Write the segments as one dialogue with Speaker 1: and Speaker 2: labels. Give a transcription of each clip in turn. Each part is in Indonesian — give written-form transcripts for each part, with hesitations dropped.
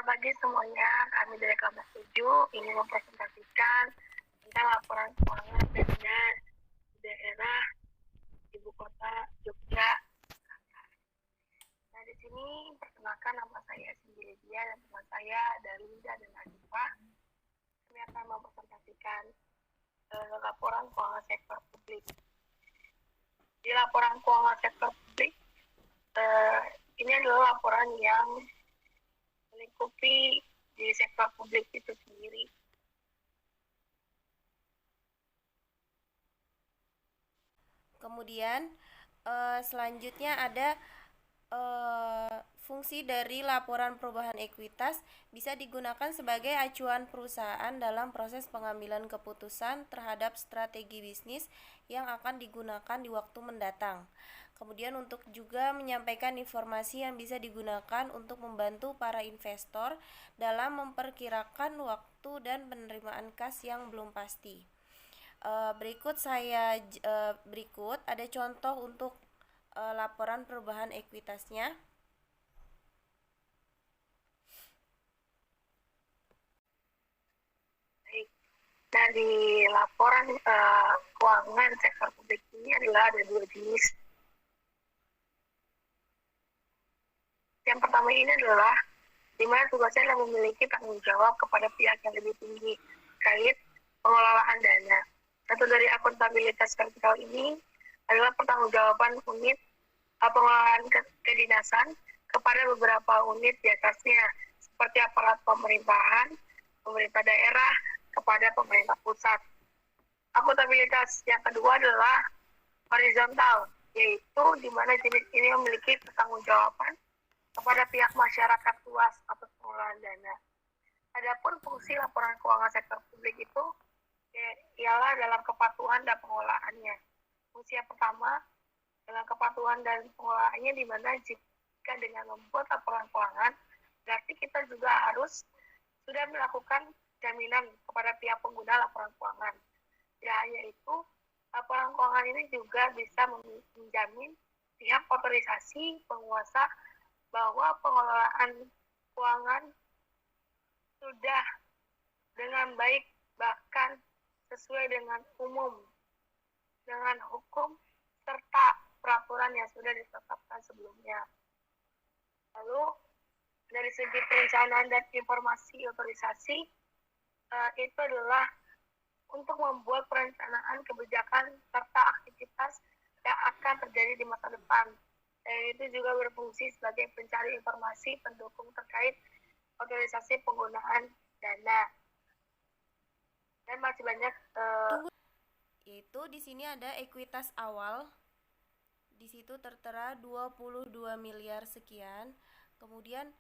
Speaker 1: pagi semuanya, kami dari kelas 7 ingin mempresentasikan tentang laporan keuangan Pemda daerah Ibu Kota Jogja. Nah, di sini perkenalkan nama saya Cindy Lydia dan teman saya Dalinda dan Adifa. Kami akan mempresentasikan laporan keuangan sektor publik. Di laporan keuangan sektor publik, ini adalah laporan yang melingkupi di sektor publik itu sendiri.
Speaker 2: Kemudian selanjutnya ada fungsi dari laporan perubahan ekuitas bisa digunakan sebagai acuan perusahaan dalam proses pengambilan keputusan terhadap strategi bisnis yang akan digunakan di waktu mendatang. Kemudian untuk juga menyampaikan informasi yang bisa digunakan untuk membantu para investor dalam memperkirakan waktu dan penerimaan kas yang belum pasti. Berikut ada contoh untuk laporan perubahan ekuitasnya.
Speaker 1: Nah, di laporan keuangan sektor publik ini adalah ada dua jenis. Yang pertama ini adalah di mana tugasnya adalah memiliki tanggung jawab kepada pihak yang lebih tinggi terkait pengelolaan dana. Satu dari akuntabilitas vertikal ini adalah pertanggungjawaban unit pengelolaan kedinasan kepada beberapa unit di atasnya, seperti aparat pemerintahan, pemerintah daerah, kepada pemerintah pusat. Akuntabilitas yang kedua adalah horizontal, yaitu di mana jenis ini memiliki pertanggungjawaban kepada pihak masyarakat luas atas pengelolaan dana. Adapun fungsi laporan keuangan sektor publik itu ialah dalam kepatuhan dan pengelolaannya. Fungsi yang pertama dalam kepatuhan dan pengelolaannya, di mana jika dengan membuat laporan keuangan, berarti kita juga harus sudah melakukan jaminan kepada pihak pengguna laporan keuangan. Tidak hanya itu, laporan keuangan ini juga bisa menjamin pihak otorisasi penguasa bahwa pengelolaan keuangan sudah dengan baik, bahkan sesuai dengan umum, dengan hukum, serta peraturan yang sudah ditetapkan sebelumnya. Lalu, dari segi perencanaan dan informasi otorisasi, itu adalah untuk membuat perencanaan kebijakan serta aktivitas yang akan terjadi di masa depan. Dan itu juga berfungsi sebagai pencari informasi pendukung terkait otorisasi penggunaan dana. Dan masih banyak
Speaker 2: yaitu di sini ada ekuitas awal. Di situ tertera 22 miliar sekian. Kemudian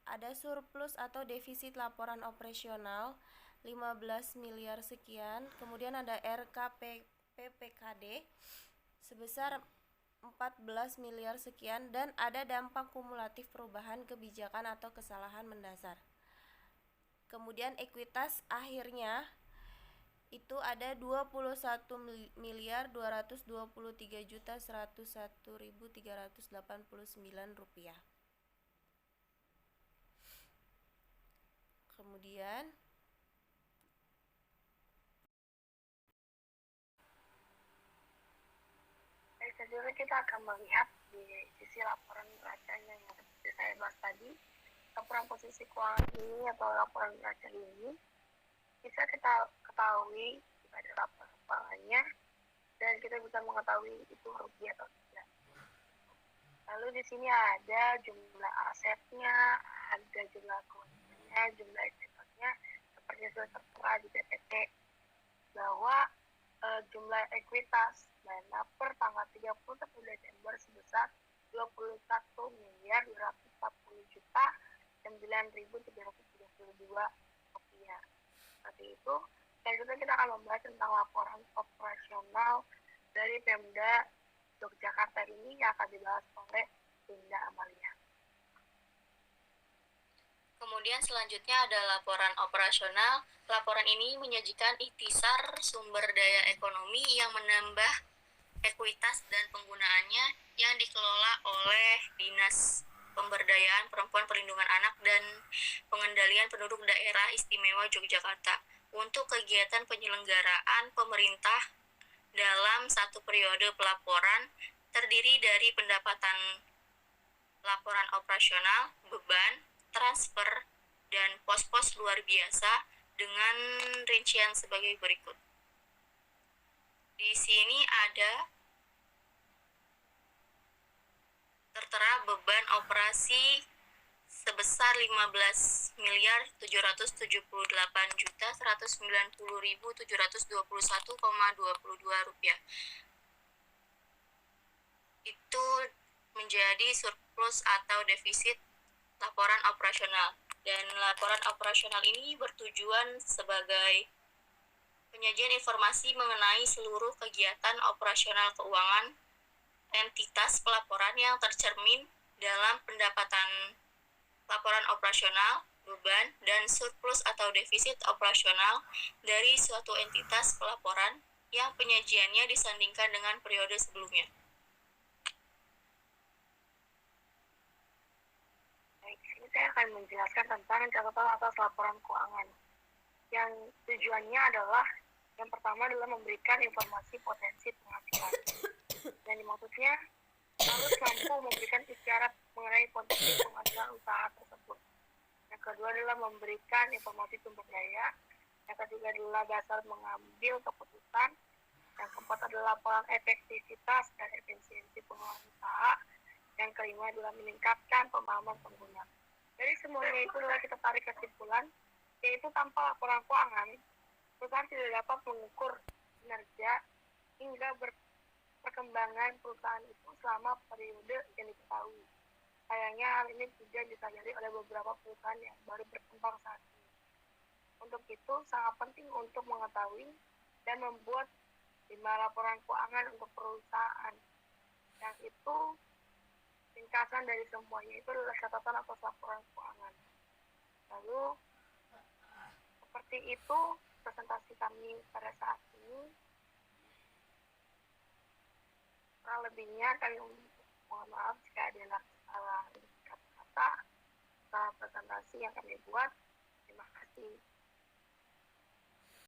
Speaker 2: ada surplus atau defisit laporan operasional 15 miliar sekian. Kemudian ada RKPPKD sebesar 14 miliar sekian, dan ada dampak kumulatif perubahan kebijakan atau kesalahan mendasar. Kemudian ekuitas akhirnya itu ada 21 miliar 223 juta 101.389 rupiah. Kemudian
Speaker 1: selanjutnya kita akan melihat di sisi laporan neracanya yang seperti saya bahas tadi. Laporan posisi keuangan ini atau laporan neraca ini bisa kita ketahui pada laporan keuangannya, dan kita bisa mengetahui itu rugi atau tidak. Lalu di sini ada jumlah asetnya, ada jumlah keuntungannya, jumlah ekuitasnya, seperti sudah tertera di PPT, bahwa jumlah ekuitas dana per tanggal 31 Desember sebesar 21 miliar 240 juta 9.332 rupiah. Seperti itu. Selanjutnya kita akan membahas tentang laporan operasional dari Pemda Yogyakarta ini yang akan dibahas oleh Linda Amalia.
Speaker 3: Kemudian selanjutnya ada laporan operasional. Laporan ini menyajikan ikhtisar sumber daya ekonomi yang menambah ekuitas dan penggunaannya yang dikelola oleh Dinas Pemberdayaan Perempuan Perlindungan Anak dan Pengendalian Penduduk Daerah Istimewa Yogyakarta untuk kegiatan penyelenggaraan pemerintah dalam satu periode pelaporan terdiri dari pendapatan laporan operasional, beban, transfer, dan pos-pos luar biasa dengan rincian sebagai berikut. Di sini ada tertera beban operasi sebesar 15.178.190.721,22 rupiah. Itu menjadi surplus atau defisit laporan operasional. Dan laporan operasional ini bertujuan sebagai penyajian informasi mengenai seluruh kegiatan operasional keuangan entitas pelaporan yang tercermin dalam pendapatan laporan operasional, beban, dan surplus atau defisit operasional dari suatu entitas pelaporan yang penyajiannya disandingkan dengan periode sebelumnya.
Speaker 1: Baik, ini saya akan menjelaskan tentang catatan atas laporan keuangan. Yang tujuannya adalah yang pertama adalah memberikan informasi potensi penghasilan. Dan maksudnya harus mampu memberikan isyarat mengenai potensi penghasilan usaha tersebut. Yang kedua adalah memberikan informasi sumber daya. Yang ketiga adalah dasar mengambil keputusan. Yang keempat adalah laporan efektivitas dan efisiensi pengelolaan usaha. Yang kelima adalah meningkatkan pemahaman pengguna. Dari semuanya itu adalah kita tarik kesimpulan, yaitu tanpa laporan keuangan, perusahaan tidak dapat mengukur kinerja hingga perkembangan perusahaan itu selama periode yang diketahui. Sayangnya hal ini tidak disadari oleh beberapa perusahaan yang baru berkembang saat ini. Untuk itu, sangat penting untuk mengetahui dan membuat 5 laporan keuangan untuk perusahaan. Yang itu, ringkasan dari semuanya itu adalah catatan atas laporan keuangan. Lalu, seperti itu presentasi kami pada saat ini. Kurang lebihnya kami mohon maaf jika ada salah kata-kata, salah presentasi yang kami buat. Terima kasih.